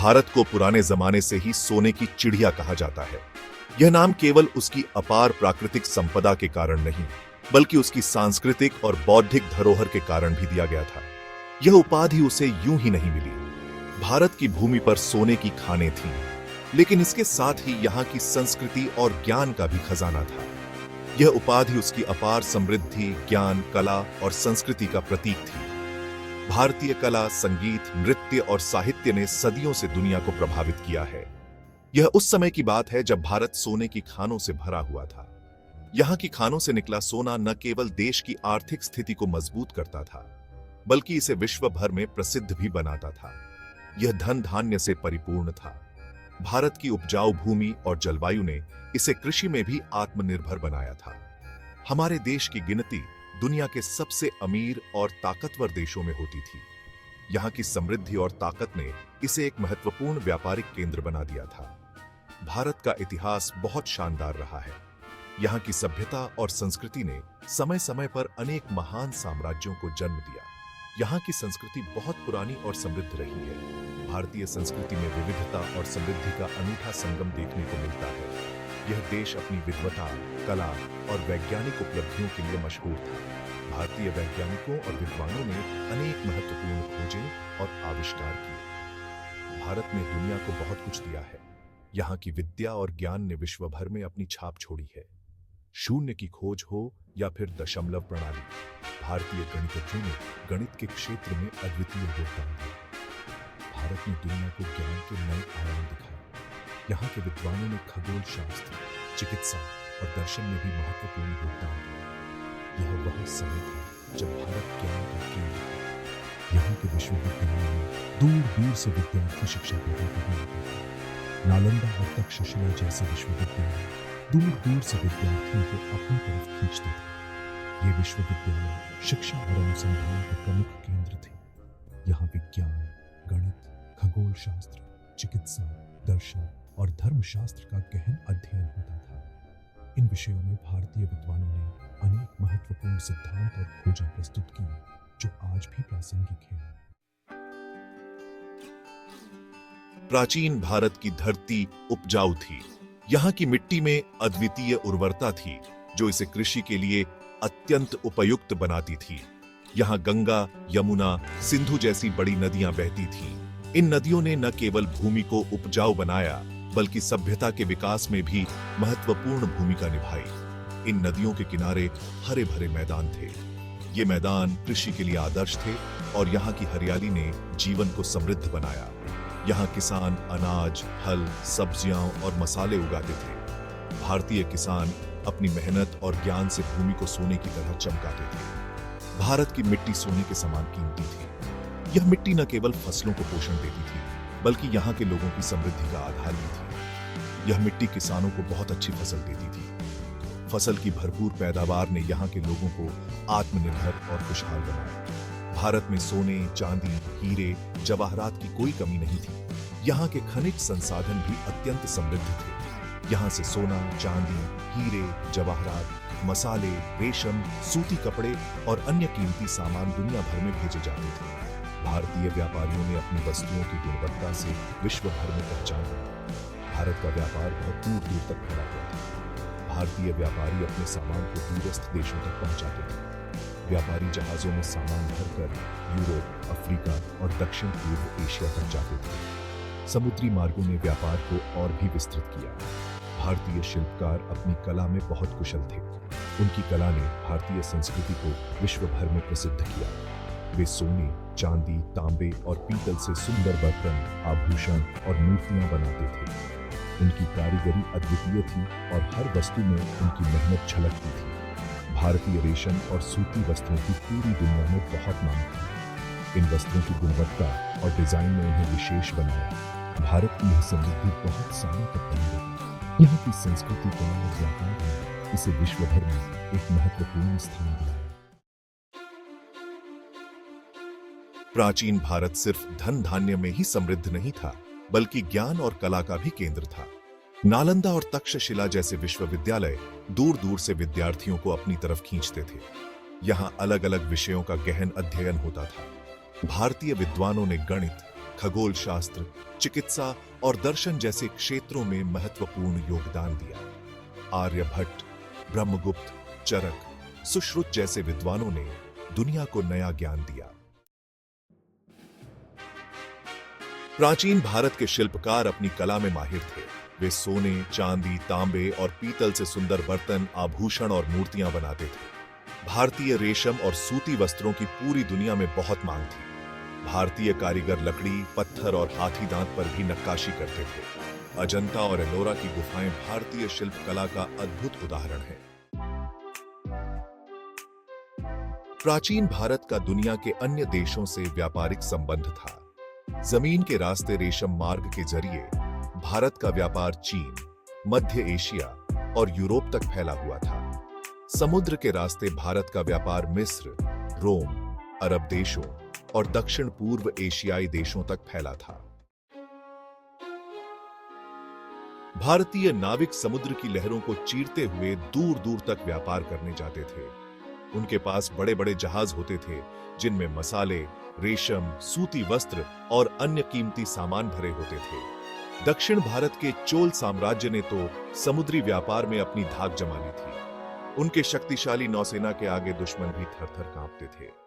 भारत को पुराने जमाने से ही सोने की चिड़िया कहा जाता है। यह नाम केवल उसकी अपार प्राकृतिक संपदा के कारण नहीं, बल्कि उसकी सांस्कृतिक और बौद्धिक धरोहर के कारण भी दिया गया था। यह उपाधि उसे यूं ही नहीं मिली। भारत की भूमि पर सोने की खानें थीं, लेकिन इसके साथ ही यहाँ की संस्कृति और ज्ञान का भी खजाना था। यह उपाधि उसकी अपार समृद्धि, ज्ञान, कला और संस्कृति का प्रतीक थी। भारतीय कला, संगीत, नृत्य और साहित्य ने सदियों से दुनिया को प्रभावित किया है। यह उस समय की बात है जब भारत सोने की खानों से भरा हुआ था। यहाँ की खानों से निकला सोना न केवल देश की आर्थिक स्थिति को मजबूत करता था, बल्कि इसे विश्व भर में प्रसिद्ध भी बनाता था। यह धन धान्य से परिपूर्ण था। भारत की उपजाऊ भूमि और जलवायु ने इसे कृषि में भी आत्मनिर्भर बनाया था। हमारे देश की गिनती दुनिया के सबसे अमीर और ताकतवर देशों में होती थी। यहाँ की समृद्धि और ताकत ने इसे एक महत्वपूर्ण व्यापारिक केंद्र बना दिया था। भारत का इतिहास बहुत शानदार रहा है। यहाँ की सभ्यता और संस्कृति ने समय समय पर अनेक महान साम्राज्यों को जन्म दिया। यहाँ की संस्कृति बहुत पुरानी और समृद्ध रही है। भारतीय संस्कृति में विविधता और समृद्धि का अनूठा संगम देखने को मिलता है। यह देश अपनी विद्वता, कला और वैज्ञानिक उपलब्धियों के लिए मशहूर था। भारतीय वैज्ञानिकों और विद्वानों ने अनेक महत्वपूर्ण खोजें और आविष्कार किए। भारत ने दुनिया को बहुत कुछ दिया है। यहाँ की विद्या और ज्ञान ने विश्व भर में अपनी छाप छोड़ी है। शून्य की खोज हो या फिर दशमलव प्रणाली, भारतीय गणितज्ञों ने गणित के क्षेत्र में अद्वितीय योगदान दिया। भारत ने दुनिया को ज्ञान के नए आयाम दिखाए। यहाँ के विद्वानों ने खगोल शास्त्र, चिकित्सा और दर्शन में भी महत्वपूर्ण योगदान दिया। यह वह समय था जब भारत ज्ञान का केंद्र था। यहाँ के विश्वविद्यालयों में दूर दूर से विद्यार्थी शिक्षा ग्रहण करने आते थे। नालंदा और तक्षशिला जैसे विश्वविद्यालय दूर दूर से विद्यार्थियों को अपनी तरफ खींचते थे। ये विश्वविद्यालय शिक्षा और अनुसंधान के प्रमुख केंद्र थे। यहाँ विज्ञान, गणित, खगोल शास्त्र, चिकित्सा, दर्शन और धर्मशास्त्र का गहन अध्ययन होता था। इन विषयों में भारतीय विद्वानों ने अनेक महत्वपूर्ण सिद्धांत और खोजें प्रस्तुत की, जो आज भी प्रासंगिक हैं। प्राचीन भारत की धरती उपजाऊ थी। यहाँ की मिट्टी में अद्वितीय उर्वरता थी, जो इसे कृषि के लिए अत्यंत उपयुक्त बनाती थी। यहाँ गंगा, यमुना, सिंधु जैसी बड़ी नदियां बहती थीं। इन नदियों ने न केवल भूमि को उपजाऊ बनाया, बल्कि सभ्यता के विकास में भी महत्वपूर्ण भूमिका निभाई। इन नदियों के किनारे हरे भरे मैदान थे। ये मैदान कृषि के लिए आदर्श थे और यहाँ की हरियाली ने जीवन को समृद्ध बनाया। यहाँ किसान अनाज, फल, सब्जियां और मसाले उगाते थे। भारतीय किसान अपनी मेहनत और ज्ञान से भूमि को सोने की तरह चमकाते थे। भारत की मिट्टी सोने के समान कीमती थी। यह मिट्टी न केवल फसलों को पोषण देती थी, बल्कि यहाँ के लोगों की समृद्धि का आधार भी थी। यह मिट्टी किसानों को बहुत अच्छी फसल देती थी। फसल की भरपूर पैदावार ने यहाँ के लोगों को आत्मनिर्भर और खुशहाल बनाया। भारत में सोने, चांदी, हीरे, जवाहरात की कोई कमी नहीं थी। यहाँ के खनिज संसाधन भी अत्यंत समृद्ध थे। यहाँ से सोना, चांदी, हीरे, जवाहरात, मसाले, रेशम, सूती कपड़े और अन्य कीमती सामान दुनिया भर में भेजे जाते थे। भारतीय व्यापारियों ने अपनी वस्तुओं की गुणवत्ता से विश्व भर में पहचान बनाई। भारत का व्यापार बहुत दूर दूर तक फैला हुआ था। भारतीय व्यापारी अपने सामान को दूरस्थ देशों तक पहुंचाते थे। व्यापारी जहाजों में सामान भरकर यूरोप, अफ्रीका और दक्षिण पूर्व एशिया तक जाते थे। समुद्री मार्गों ने व्यापार को और भी विस्तृत किया। भारतीय शिल्पकार अपनी कला में बहुत कुशल थे। उनकी कला ने भारतीय संस्कृति को विश्व भर में प्रसिद्ध किया। वे सोने, चांदी, तांबे और पीतल से सुंदर बर्तन, आभूषण और मूर्तियां बनाते थे। उनकी कारीगरी अद्वितीय थी और हर वस्तु में उनकी मेहनत झलकती थी। भारतीय रेशम और सूती वस्त्रों की पूरी दुनिया में बहुत मांग थी। इन वस्त्रों की गुणवत्ता और डिजाइन ने उन्हें विशेष बनाया। भारत की यह समृद्धि बहुत सालों तक बनी रही। यहाँ की संस्कृति, कला और व्यापार ने इसे विश्व भर में एक महत्वपूर्ण स्थान दिलाया। प्राचीन भारत सिर्फ धन धान्य में ही समृद्ध नहीं था, बल्कि ज्ञान और कला का भी केंद्र था। नालंदा और तक्षशिला जैसे विश्वविद्यालय दूर दूर से विद्यार्थियों को अपनी तरफ खींचते थे। यहाँ अलग अलग विषयों का गहन अध्ययन होता था। भारतीय विद्वानों ने गणित, खगोल शास्त्र, चिकित्सा और दर्शन जैसे क्षेत्रों में महत्वपूर्ण योगदान दिया। आर्यभट्ट, ब्रह्मगुप्त, चरक, सुश्रुत जैसे विद्वानों ने दुनिया को नया ज्ञान दिया। प्राचीन भारत के शिल्पकार अपनी कला में माहिर थे। वे सोने, चांदी, तांबे और पीतल से सुंदर बर्तन, आभूषण और मूर्तियां बनाते थे। भारतीय रेशम और सूती वस्त्रों की पूरी दुनिया में बहुत मांग थी। भारतीय कारीगर लकड़ी, पत्थर और हाथी दांत पर भी नक्काशी करते थे। अजंता और एलोरा की गुफाएं भारतीय शिल्पकला का अद्भुत उदाहरण है। प्राचीन भारत का दुनिया के अन्य देशों से व्यापारिक संबंध था। जमीन के रास्ते रेशम मार्ग के जरिए भारत का व्यापार चीन, मध्य एशिया और यूरोप तक फैला हुआ था। समुद्र के रास्ते भारत का व्यापार मिस्र, रोम, अरब देशों और दक्षिण पूर्व एशियाई देशों तक फैला था। भारतीय नाविक समुद्र की लहरों को चीरते हुए दूर दूर तक व्यापार करने जाते थे। उनके पास बड़े बड़े जहाज होते थे जिनमें मसाले, रेशम, सूती वस्त्र और अन्य कीमती सामान भरे होते थे। दक्षिण भारत के चोल साम्राज्य ने तो समुद्री व्यापार में अपनी धाक जमा ली थी। उनके शक्तिशाली नौसेना के आगे दुश्मन भी थर-थर कांपते थे।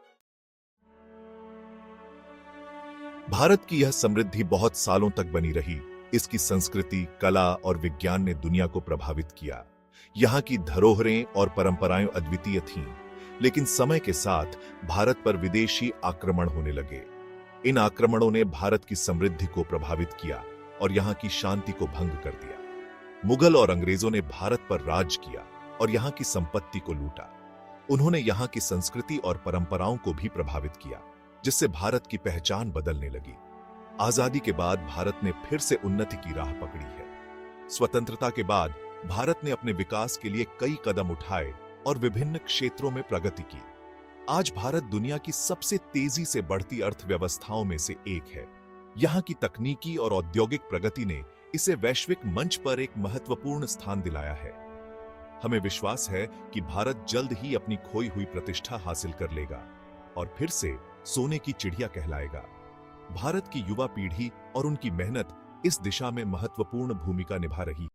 भारत की यह समृद्धि बहुत सालों तक बनी रही। इसकी संस्कृति, कला और विज्ञान ने दुनिया को प्रभावित किया। यहाँ की धरोहरें और परंपराएं अद्वितीय थीं, लेकिन समय के साथ भारत पर विदेशी आक्रमण होने लगे। इन आक्रमणों ने भारत की समृद्धि को प्रभावित किया और यहाँ की शांति को भंग कर दिया। मुगल और अंग्रेजों ने भारत पर राज किया और यहाँ की संपत्ति को लूटा। उन्होंने यहाँ की संस्कृति और परंपराओं को भी प्रभावित किया, जिससे भारत की पहचान बदलने लगी। आजादी के बाद भारत ने फिर से उन्नति की राह पकड़ी है। स्वतंत्रता के बाद भारत ने अपने विकास के लिए कई कदम उठाए और विभिन्न क्षेत्रों में प्रगति की। आज भारत दुनिया की सबसे तेजी से बढ़ती अर्थव्यवस्थाओं में से एक है। यहाँ की तकनीकी और औद्योगिक प्रगति ने इसे वैश्विक मंच पर एक महत्वपूर्ण स्थान दिलाया है। हमें विश्वास है कि भारत जल्द ही अपनी खोई हुई प्रतिष्ठा हासिल कर लेगा और फिर से सोने की चिड़िया कहलाएगा। भारत की युवा पीढ़ी और उनकी मेहनत इस दिशा में महत्वपूर्ण भूमिका निभा रही है।